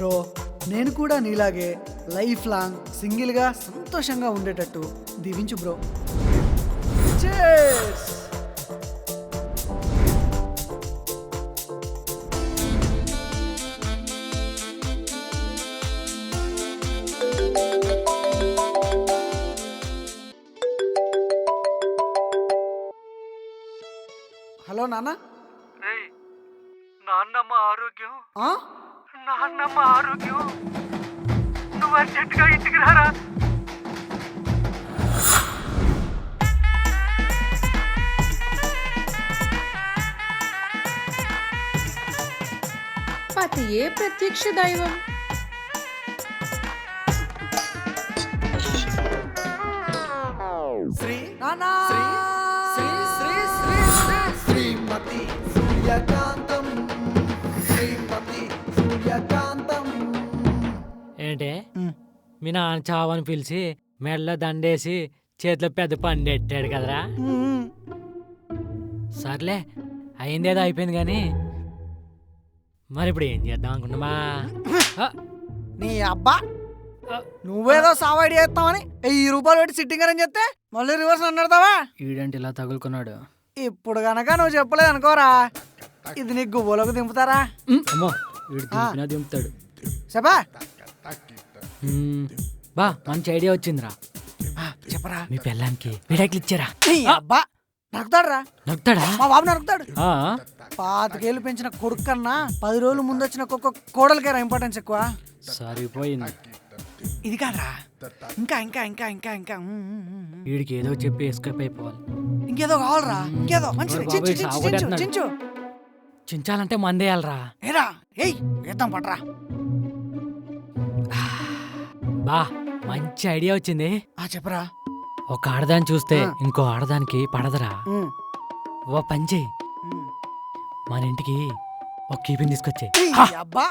Bro నేను కూడా నీలాగే లైఫ్ లాంగ్ సింగిల్గా సంతోషంగా ఉండేటట్టు దీవించు బ్రో. Cheers! హలో నాన్న. నాన్నమ్మ ఆరోగ్యం ఆ? నాన్నమ్మ ఆరోగ్యం నువ్వు అర్జెంటుగా ఇంటికి రారా. పతియే ప్రత్యక్ష దైవం. శ్రీ నాన్న శ్రీ శ్రీ శ్రీ శ్రీ శ్రీ శ్రీమతి సూర్యకాంతం శ్రీమతి సూర్యకాంతం. ఏంటే మీ నాన్న చావని పిలిచి మెడలో దండేసి చేతిలో పెద్ద పండు ఎట్టాడు కదరా. సర్లే అయిందేదో అయిపోయింది కానీ మరి ఇప్పుడు ఏం చేద్దాం అనుకున్నామా? నీ అబ్బా నువ్వేదో సావాడి చేస్తావని 1000 రూపాయలు పెట్టి సిట్టింగ్ అని చెప్తే మళ్ళీ రివర్స్ అన్నాడతావా? ఈడంటే ఇలా తగులుకున్నాడు. ఇప్పుడు గనక నువ్వు చెప్పలేదు అనుకోరా, ఇది నీకు గువ్వలోకి దింపుతారా? అమ్మో వీడు దింపినా దింపుతాడు. చెప్పా బా మంచి ఐడియా వచ్చిందిరా. చెప్పరా. మీ పెళ్ళానికి విడాకులు ఇచ్చారా? నీ అబ్బా నరుకుతాడు రా. నడుపుతాడా? మా బాబు నరుకుతాడు. 5 ఏళ్ళు పెంచిన కొడుకు కన్నా 10 రోజులు ముందు వచ్చిన కోడలకేరా ఇంపార్టెన్స్ ఎక్కువ. సరిపోయింది. ఇది కాదురా, ఇంకా ఇంకా ఇంకా ఇంకా ఇంకా వీడికి ఏదో చెప్పి ఎస్కేప్ అయిపోవాలి. ఇంకేదో కావాలరా, ఇంకేదో మంచిది. బాబోయ్, చించు, చించు, చించు, సావగొట్టేస్తున్నాడు. చించు. చించాలంటే మందేయాలరా. ఏరా ఏయ్ వేద్దాం పట్రా. బా మంచి ఐడియా వచ్చింది. చెప్పరా. ఒక ఆడదాన్ని చూస్తే ఇంకో ఆడదానికి పడదరా. ఓ పని చెయ్యి, మన ఇంటికి ఒక కీపింగ్ తీసుకొచ్చే. అబ్బా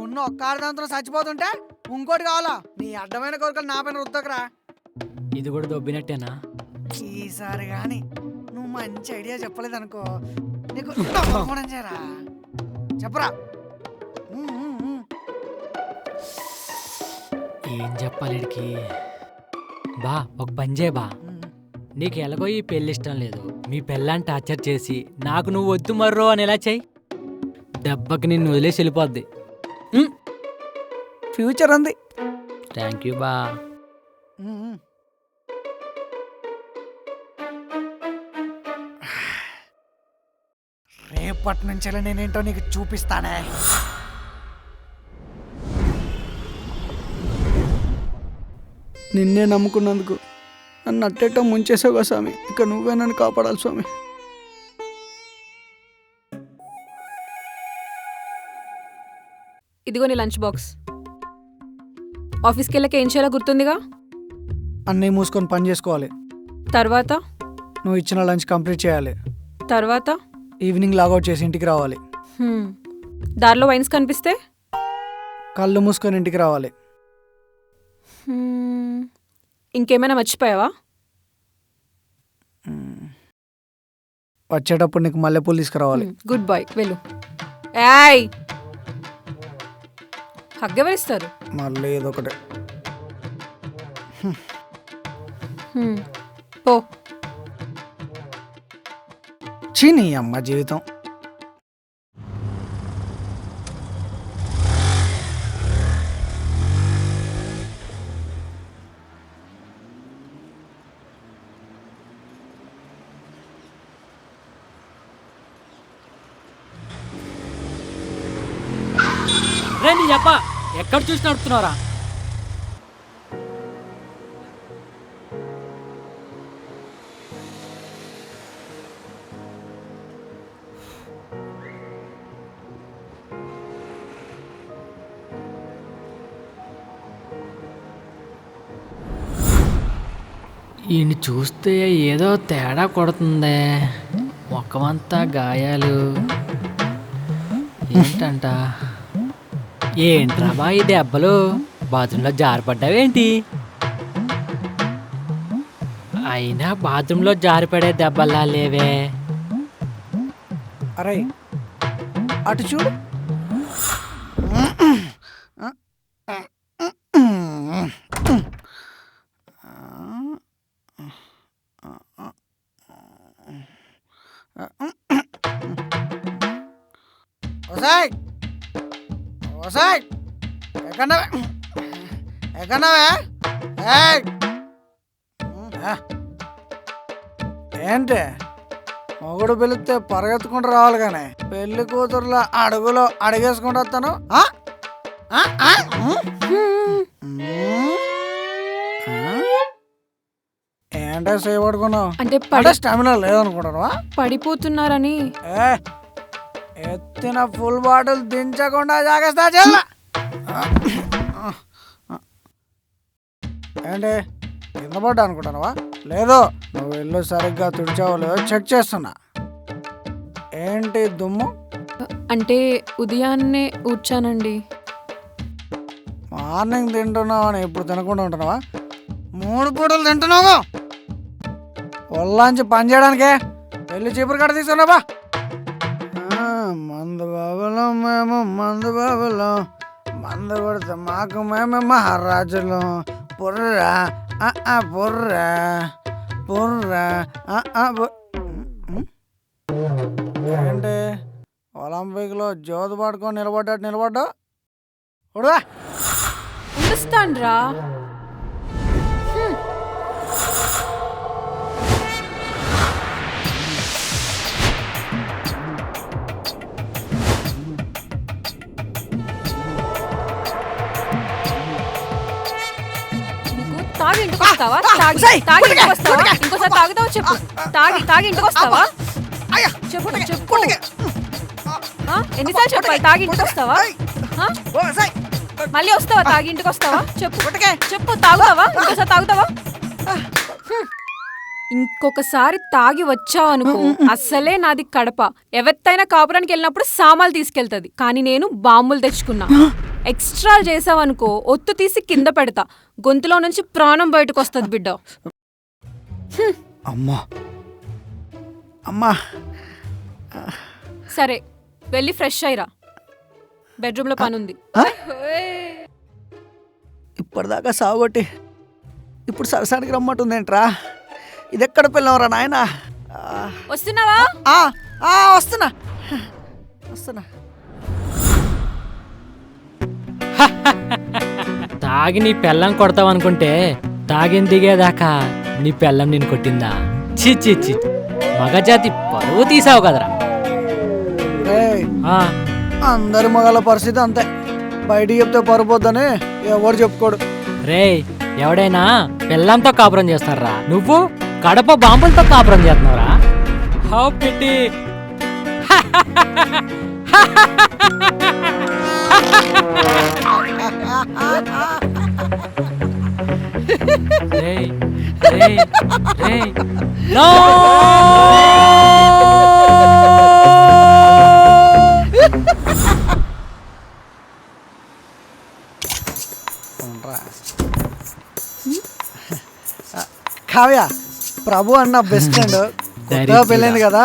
ఉన్న ఒక్క ఆడదాంతో చచ్చిపోతుంటే ఇంకోటి కావాలా? నీ అడ్డమైన కోరికలు నా పైన రుద్దకరా. ఇది కూడా దొబ్బినట్టేనా? ఈసారి గాని నువ్వు మంచి ఐడియా చెప్పలేదనుకో నీకు చేయరా. చెప్పరా. ఏం చెప్పాలి వీడికి? బా ఒక పని చేయ బా, నీకు ఎలాగో ఈ పెళ్లి ఇష్టం లేదు, మీ పెళ్ళాన్ని టార్చర్ చేసి నాకు నువ్వు వద్దు మర్రో అని ఎలా చెయ్యి. దెబ్బకి నిన్ను వదిలేసి వెళ్ళిపోద్ది. ఫ్యూచర్ ఉంది. థ్యాంక్ యూ బా. రేపటి నుంచి నేనేంటో నీకు చూపిస్తానే. నిన్నే నమ్ముకున్నందుకు నన్ను అట్టేటో ముంచేసావు కదా స్వామి, ఇక నువ్వే నన్ను కాపాడాలి స్వామి. ఇదిగో నీ లంచ్ బాక్స్. ఆఫీస్కి వెళ్ళక ఏం చేయాలో గుర్తుందిగా? అన్నీ మూసుకొని పని చేసుకోవాలి. తర్వాత నువ్వు ఇచ్చిన లంచ్ కంప్లీట్ చేయాలి. తర్వాత ఈవినింగ్ లాగౌట్ చేసి ఇంటికి రావాలి. దారిలో వైన్స్ కనిపిస్తే కళ్ళు మూసుకొని ఇంటికి రావాలి. ఇంకేమైనా మర్చిపోయావా? వచ్చేటప్పుడు నీకు మల్లెపూలు తీసుకురావాలి. గుడ్ బాయ్, వెళ్ళు. ఏయ్ హగ్గెవరిస్తారు? మళ్ళీ ఏదొకటి. పో. చీనీ అమ్మ జీవితం. రండి చెప్ప, ఎక్కడ చూసి నడుపుతున్నారా? ఈయన్ని చూస్తే ఏదో తేడా కొడుతుందే. మొక్కమంతా గాయాలు ఏంటంట? ఏంట్రా బా ఈ దెబ్బలు? బాత్రూంలో జారిపడ్డావేంటి? అయినా బాత్రూంలో జారిపడే దెబ్బలా లేవే. అరే అటు చూడు. ఓసాయ్ ఓసాయ్ ఎక్కడవే ఎక్కడవే ఏయ్ ఏంటి మొగుడు పిలిస్తే పరిగెత్తుకుంటూ రావాలి కానీ పెళ్లి కూతురులో అడుగులో అడిగేసుకుంటూ వస్తాను ఏంటో చేయబడుకున్నావు అంటే అంటే స్టామినా లేదనుకుంటున్నావా పడిపోతున్నారని. ఏ ఎత్తిన ఫుల్ బాటిల్ దించకుండా జాగేస్తా చెల్ల ఏంటి కింద పడ్డా అనుకుంటున్నావా? లేదు, నువ్వు ఇల్లు సరిగ్గా తుడిచావో లేదో చెక్ చేస్తున్నా. ఏంటి దుమ్ము? అంటే ఉదయాన్నే ఊడ్చానండి. మార్నింగ్ తింటున్నావు అని ఇప్పుడు తినకుండా ఉంటున్నావా? 3 పూటలు తింటున్నావు. ఒళ్ళాంచి పని చేయడానికే వెళ్ళి చీపురు కట్ట తీసుకున్నావా? మందు బాబులం మేము మందు బాబులం, మందు కొడితే మాకు మేమే మహారాజులం. పుర్రా పుర్రా పుర్రా ఏంటి ఒలింపిక్లో జ్యోతి పట్టుకొని నిలబడ్డా ఉడదా ఉండుస్తాన్రా. తాగి ఇంటికి వస్తావా? తాగి ఇంటికి వస్తావా? ఇంకోసారి తాగుతావా చెప్పు. తాగి ఇంటికి వస్తావా చెప్పు చెప్పు. ఎన్నిసార్లు చెప్పాలి? తాగి ఇంటికి వస్తావా? మళ్ళీ వస్తావా? తాగి ఇంటికి వస్తావా చెప్పు. తాగుతావా? ఇంకోసారి తాగుతావా? ఇంకొకసారి తాగి వచ్చావు అనుకో అస్సలే నాది కడప. ఎవరితైనా కాపురానికి వెళ్ళినప్పుడు సామాన్లు తీసుకెళ్తది, కానీ నేను బాంబులు తెచ్చుకున్నా. ఎక్స్ట్రాలు చేసావనుకో ఒత్తు తీసి కింద పెడతా, గొంతులో నుంచి ప్రాణం బయటకు వస్తుంది బిడ్డ. అమ్మా అమ్మా సరే వెళ్ళి ఫ్రెష్ అయ్యిరా, బెడ్రూమ్లో పనుంది. ఇప్పటిదాకా సాగొట్టి ఇప్పుడు సరసానికి రమ్మంటుందేంట్రా? ఇది ఎక్కడ పిల్లవరా నాయన? వస్తున్నావా? వస్తున్నా. తాగి నీ పెళ్ళం కొడతావనుకుంటే తాగిన దిగేదాకా నీ పెళ్ళం నేను కొట్టిందా? చి మగజాతి పరువు తీసావు కదరా. అందరి మగాళ్ళ పరిస్థితి అంతే, బయటికి చెప్తే పరుపోద్దని ఎవరు చెప్పుకోడు. రేయ్, ఎవడైనా పెళ్ళంతో కాపురం చేస్తారా? నువ్వు కడప బాంబులతో కాపురం చేస్తున్నావురా. How pity. రేయ్ రేయ్ రేయ్ నో. కావ్య, ప్రభు అన్న బెస్ట్ ఫ్రెండ్ కొత్తగా పెళ్ళైంది కదా,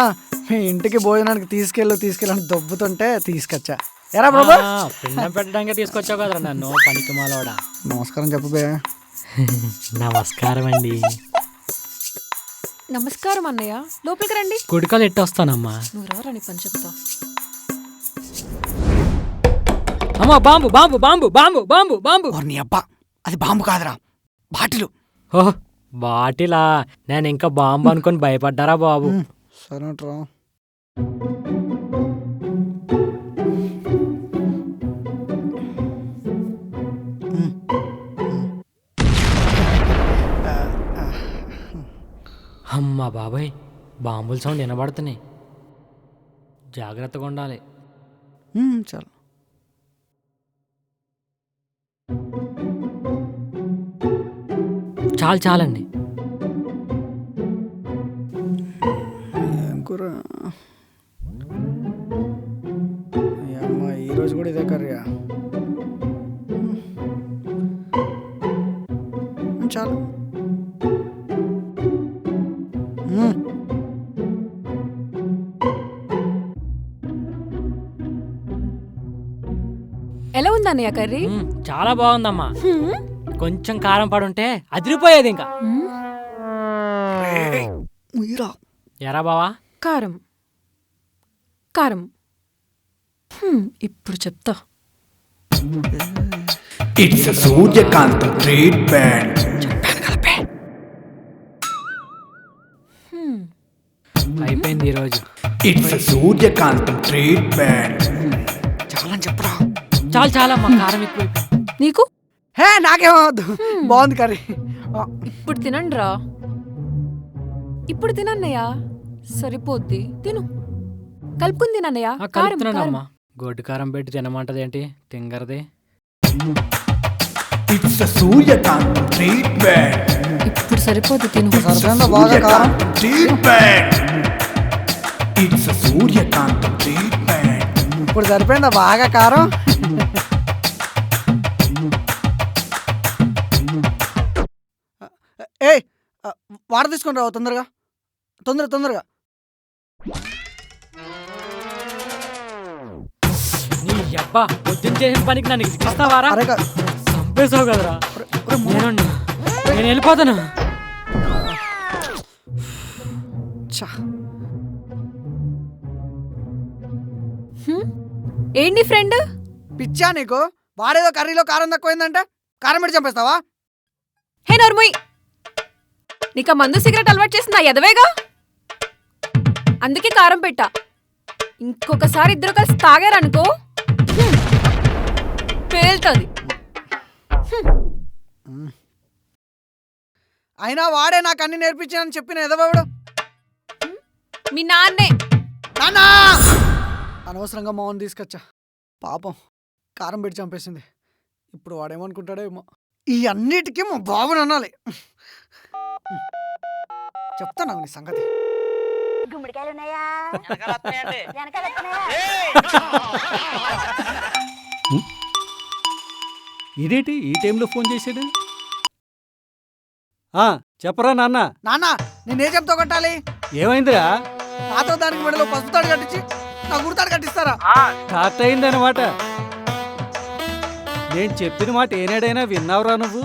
మీ ఇంటికి భోజనానికి తీసుకెళ్ళని దొబ్బుతుంటే తీసుకొచ్చా. ఎరా ప్రభు? పిండం పెట్టడానికి తీసుకొచ్చావు కదరా నన్ను, పనికి మాలోడా. నమస్కారం చెప్పు బే. నమస్కారం అండి. నమస్కారం అన్నయ్య, లోపలికి రండి. కుడికాలు ఎట్టి వస్తానమ్మా. నువ్వు రాని పని చెప్తా. అమ్మా, bomb bomb bomb bomb bomb bomb. నీ అబ్బా, అది బాంబు కాదురా, బాటిలు. ఓహ్, బాటిలా? నేను ఇంకా బాంబు అనుకుని భయపడ్డారా బాబు. సరేట్రా. అమ్మా బాబాయ్, బాంబుల సౌండ్ వినబడుతున్నాయి, జాగ్రత్తగా ఉండాలి. చాలు. చాలండి. ఏం కూర? అమ్మా, ఈరోజు కూడా ఇదే కర్రీయా? చాలు. ఎలా ఉందన్నయ్య కర్రీ? చాలా బాగుందమ్మా. కొంచెం కారం పడుంటే అదిరిపోయేది ఇంకా. ఎరా బావా? కారం కారం. ఇప్పుడు చెప్తా. It's Suryakantham treatment. అయిపోయింది ఈరోజు. It's Suryakantham treatment. చాలని చెప్పరా. చాలా చాలా మా కారం ఎక్కువ. నీకు హే నాకేమవద్దు, బాగుంది కర్రీ. ఇప్పుడు తినండి రా. ఇప్పుడు తినన్నయ్య, సరిపోద్ది. తిను, కలుపుకుని తినన్నయ్య. కలుపుతున్నానమ్మా. గొడ్డు కారం పెట్టి తినమంటదేంటి తింగరది. It's Suryakantham treatment. ఇప్పుడు సరిపోద్ది, తిను. సరిపోయిందా బాగా కారం? ట్రీట్మెంట్. It's Suryakantham treatment. ఇప్పుడు సరిపోయిందా బాగా కారం? ఏ వాటర్ తీసుకొని రావు తొందరగా, తొందరగా. నీ అబ్బా పొద్దున్న చేసిన పనికి నన్ను ఇస్తావారా? అరే చంపేసావు కదరా. నేను వెళ్ళిపోతాను. ఏంటి ఫ్రెండ్? పిచ్చా నీకు? వాడేదో కర్రీలో కారం తక్కువైందంటే కారం పెట్టి చంపేస్తావా? హే నర్ముయ్, నీకు ఆ మందు సిగరెట్ అలవాటు చేసిన నా ఎదవేగా, అందుకే కారం పెట్టా. ఇంకొకసారి ఇద్దరు కలిసి తాగారనుకో పేలుతుంది. అయినా వాడే నాకు అన్ని నేర్పించానని చెప్పిన ఎదవాడు మీ నాన్నే. నాన్నా అనవసరంగా మౌన్ తీసుకొచ్చా, పాపం కారం పెట్టి చంపేసింది. ఇప్పుడు వాడేమనుకుంటాడో ఏమో. ఈ అన్నిటికీ మా బాబుని అనాలి. చెప్తాను నీ సంగతి. ఇదేంటి ఈ టైంలో ఫోన్ చేశాడు? చెప్పరా నాన్న. నాన్న నేనే చెప్తా కొట్టాలి? ఏమైందిరా? నాతో దానికి మెడలో పసుపు తాడు కట్టించి నా గుర్తాడు కట్టిస్తారా? స్టార్ట్ అయిందనమాట. నేను చెప్పిన మాట ఏనాడైనా విన్నావురా నువ్వు?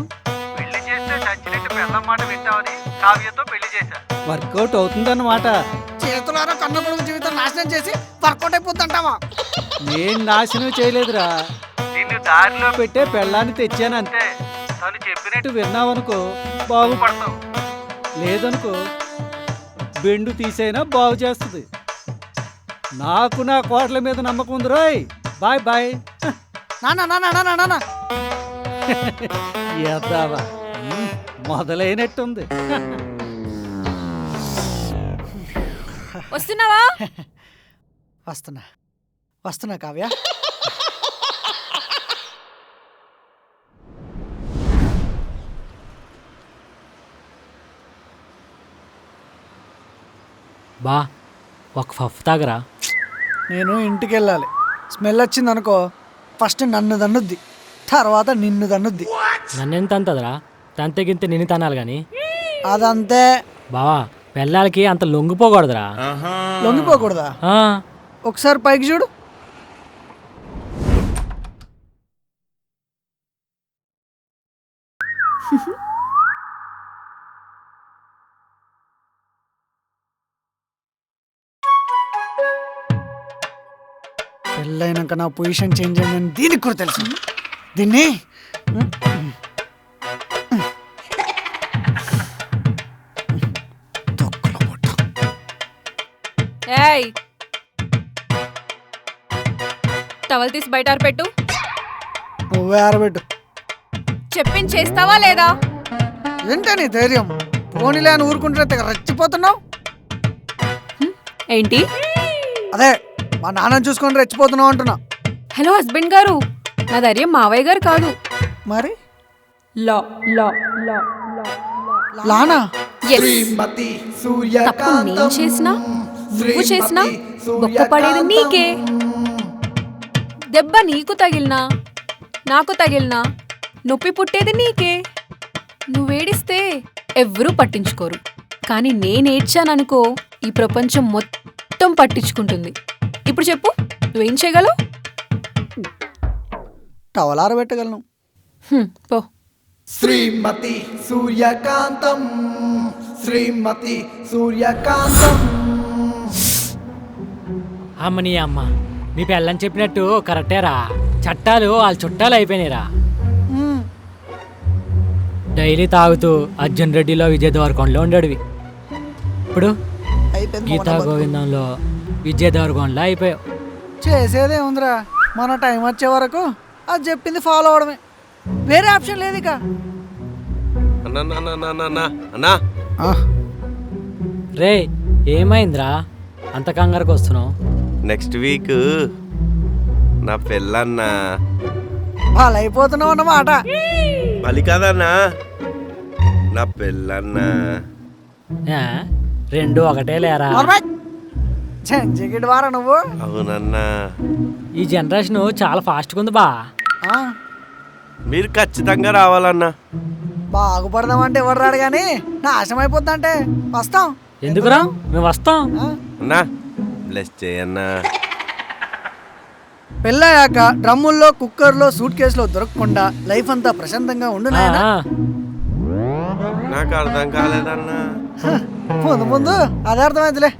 పెళ్లి చేస్తే చచ్చినట్టు పెళ్ళం మాట వింటావని కావ్యతో పెళ్లి చేశా. వర్కౌట్ అవుతుందన్నమాట. చేతులారా కన్న కొడుకు జీవితం నాశనం చేసి వర్కౌట్ అయిపోతుంటావా? నేను నాశనం చేయలేదురా, నిన్ను దారిలో పెట్టే పెళ్ళాన్ని తెచ్చాను అంతే. తను చెప్పినట్టు విన్నావనుకో బాగుపడతావు, లేదనుకో బెండు తీసైనా బాగు చేస్తుంది. నాకు నా కోట్ల మీద నమ్మకం ఉంది రోయ్. Bye bye. నాన్న నాన్న నాన్న నాన్న ఎద్దావా మొదలైనట్టుంది. వస్తున్నావా? వస్తున్నా కావ్య. బా ఒక పఫ్ తాగరా. నేను ఇంటికి వెళ్ళాలి. స్మెల్ వచ్చింది అనుకో, ఫస్ట్ నన్ను దన్నుద్ది, తర్వాత నిన్ను దన్నుద్ది. నన్నెంత అంతదరా? తంతెగింతే నిన్ను తనాలి గాని. అదంతే. బావా పెళ్ళాలకి అంత లొంగిపోకూడదురా. లొంగిపోకూడదా? ఒకసారి పైకి చూడు. పెళ్ళైనాక నా పొజిషన్ చేంజ్ అయిందని దీనికి కూడా తెలుసు. దీన్ని ఏయ్, టవల్ తీసి బయట ఆరబెట్టు. నువ్వే ఆరబెట్టు. చెప్పింది చేస్తావా లేదా? ఏంటో నీ ధైర్యం? పోనీలే అని ఊరుకుంటే తెగ రెచ్చిపోతున్నావు. ఏంటి? అదే మా నాన్నని చూసుకొని రెచ్చిపోతున్నావు అంటున్నా. హలో హస్బెండ్ గారు, నా ధైర్యం మావయ్య గారు కాదు. మరి లా లా లా లానా? Yes. తప్పు నేను చేసినా నువ్వు చేసినా బొక్క పడేది నీకే. దెబ్బ నీకు తగిలినా నాకు తగిలినా నొప్పి పుట్టేది నీకే. నువ్వేడిస్తే ఎవ్వరూ పట్టించుకోరు, కానీ నేనేడ్చాననుకో ఈ ప్రపంచం మొత్తం పట్టించుకుంటుంది. ఇప్పుడు చెప్పు, నువ్వేం చేయగలవు? టవల్ ఆరబెట్టగలను. పో. శ్రీమతి సూర్యకాంతం, శ్రీమతి సూర్యకాంతం. అమ్మని అమ్మ మీ పెళ్ళని చెప్పినట్టు కరెక్టేరా, చట్టాలు వాళ్ళ చుట్టాలు అయిపోయినాయిరా. మ్మ్. డైలీ తాగుతూ అర్జున్ రెడ్డిలో విజయ్ దేవరకొండలో ఉండేవి. ఇప్పుడు అయిపోయింది గీతా మన బతుకు. గోవిందంలో విజయ్ దేవరకొండలో అయిపోయావు. చేసేదే ఉందిరా, మన టైం వచ్చే వరకు అది చెప్పింది ఫాలో అవడమే, వేరే ఆప్షన్ లేదు ఇక. అన్నా రే ఏమైందిరా అంత కంగారుకు వస్తున్నావు? నెక్స్ట్ వీక్ నా పెళ్ళన్నా. వాళ్ళు అయిపోతున్నావు అన్నమాట. మళ్ళీ కాదన్నా, నా పెళ్ళన్నా. ఆ, రెండు ఒకటే లేరా. చెంజిగిడి వారా నువ్వు. అవునన్నా. ఈ జనరేషన్ చాలా ఫాస్ట్గా ఉంది బా. ఆ, మీరు ఖచ్చితంగా రావాలన్నా. బాగుపడదామంటే ఎవరు రాడు కానీ నాశనం అయిపోద్దంటే వస్తాం. ఎందుకురా, మేము వస్తాం. ఆ, అన్నా బ్లెస్ చేయన్నా. పెళ్ళయ్యాక డ్రమ్ముల్లో కుక్కర్లో సూట్ కేసులో దొరకకుండా లైఫ్ అంతా ప్రశాంతంగా ఉండు ఆ, నాయనా. నాకు అర్థం కాలేదన్నా. ముందు ముందు అదే అర్థమైందిలే.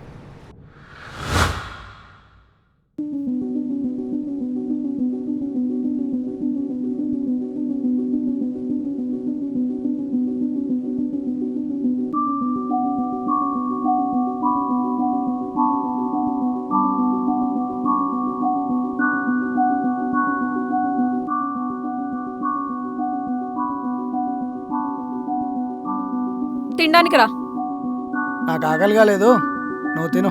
తినడానికి రా. నాకు ఆకలిగా లేదు, నువ్వు తిను.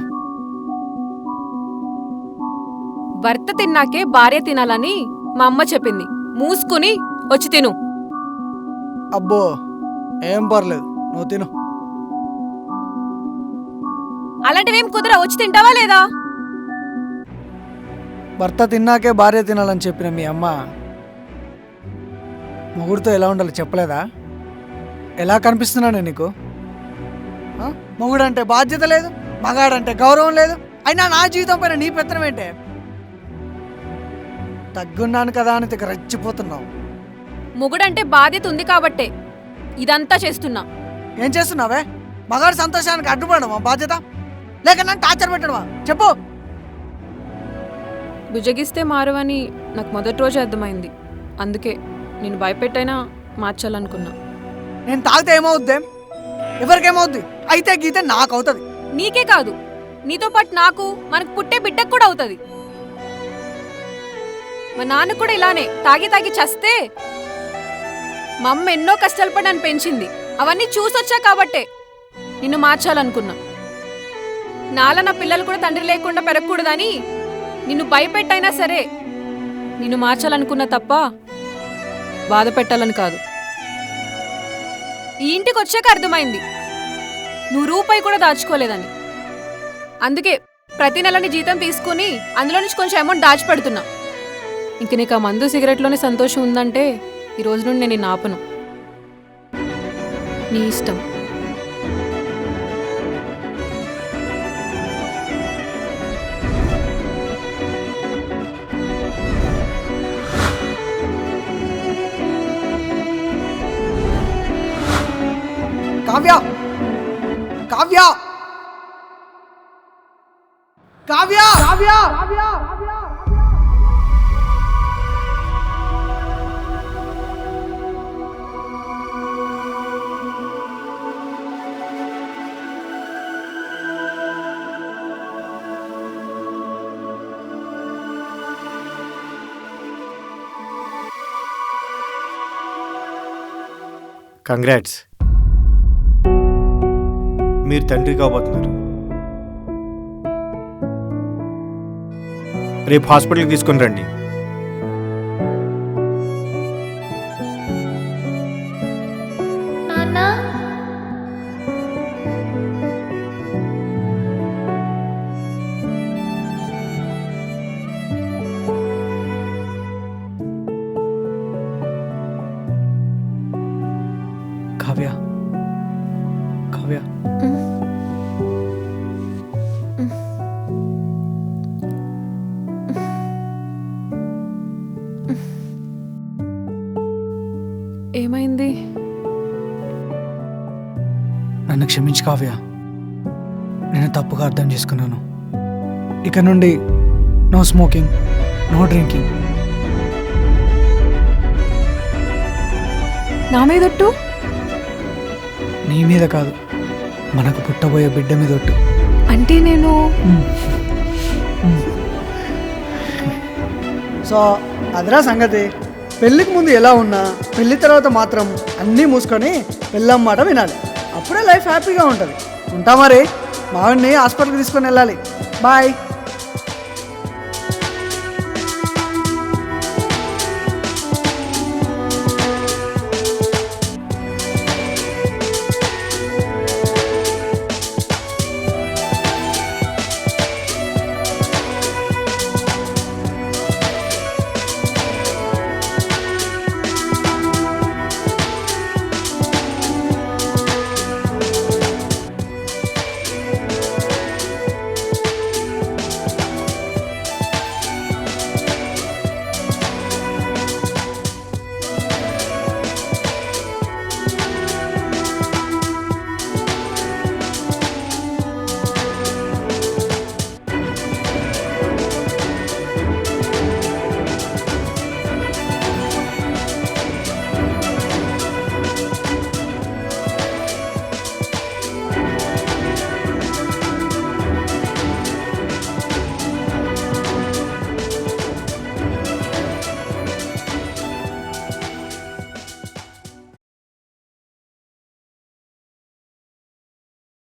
భర్త తిన్నాకే భార్య తినాలని మా అమ్మ చెప్పింది. మూసుకుని వచ్చి తిను. అబ్బో ఏం పర్లేదు, నువ్వు తిను. అలాంటివేం కుదరా, వచ్చి తింటావా లేదా? భర్త తిన్నాకే భార్య తినాలని చెప్పిన మీ అమ్మ మొగుడితో ఎలా ఉండాలో చెప్పలేదా? ఎలా కనిపిస్తున్నానే నీకు? మొగుడంటే బాధ్యత లేదు, మగాడంటే గౌరవం లేదు, అయినా నా జీవితం పైన నీ పెత్తనం ఏంటే? తగ్గున్నాను కదా అని తెగ రెచ్చిపోతున్నావు. మొగుడంటే బాధ్యత ఉంది కాబట్టే ఇదంతా చేస్తున్నా. ఏం చేస్తున్నావే? మగాడి సంతోషానికి అడ్డుపడమా బాధ్యత, లేక నన్ను టార్చర్ పెట్టడమా? చెప్పు. బుజ్జగిస్తే మారవని నాకు మొదటి రోజు అర్థమైంది. అందుకే నేను భయపెట్టైనా మార్చాలనుకున్నా. నేను తాగితే ఏమవుద్ది? ఎవరికేమవుద్ది? అయితే గీతే నాకు అవుతుంది. నీకే కాదు, నీతో పాటు నాకు, మనకు పుట్టే బిడ్డకు కూడా అవుతుంది. మా నాన్న కూడా ఇలానే తాగి తాగి చస్తే మా అమ్మ ఎన్నో కష్టాలు పడి నన్ను పెంచింది. అవన్నీ చూసొచ్చా కాబట్టే నిన్ను మార్చాలనుకున్నా. నాలా నా పిల్లలు కూడా తండ్రి లేకుండా పెరగకూడదని నిన్ను భయపెట్టైనా సరే నిన్ను మార్చాలనుకున్నా తప్ప బాధ పెట్టాలని కాదు. ఈ ఇంటికి వచ్చాక అర్థమైంది నువ్వు రూపాయి కూడా దాచుకోలేదని. అందుకే ప్రతి నెలని జీతం తీసుకుని అందులో నుంచి కొంచెం అమౌంట్ దాచిపెడుతున్నా. ఇంక నీకు ఆ మందు సిగరెట్లోనే సంతోషం ఉందంటే ఈ రోజు నుండి నేను నిన్ను ఆపను. నీ ఇష్టం. కావ్య, కావ్య, కావ్య, కావ్య, కంగ్రాట్స్, మీరు తండ్రి కాబోతున్నారు. రేపు హాస్పిటల్కి తీసుకుని రండి. కావ్య, కావ్య, ఏమైంది? నన్ను క్షమించు కావ్య, నేను తప్పుగా అర్థం చేసుకున్నాను. ఇక నుండి నో స్మోకింగ్, నో డ్రింకింగ్. నా మీదొట్టు. నీ మీద కాదు, మనకు పుట్టబోయే బిడ్డ మీద ఒట్టు. అంటే నేను సో అదిరా సంగతి. పెళ్ళికి ముందు ఎలా ఉన్నా పెళ్ళి తర్వాత మాత్రం అన్నీ మూసుకొని పెళ్ళాం మాట వినాలి. అప్పుడే లైఫ్ హ్యాపీగా ఉంటుంది. ఉంటా మరి, మావిడిని హాస్పిటల్కి తీసుకొని వెళ్ళాలి. బాయ్.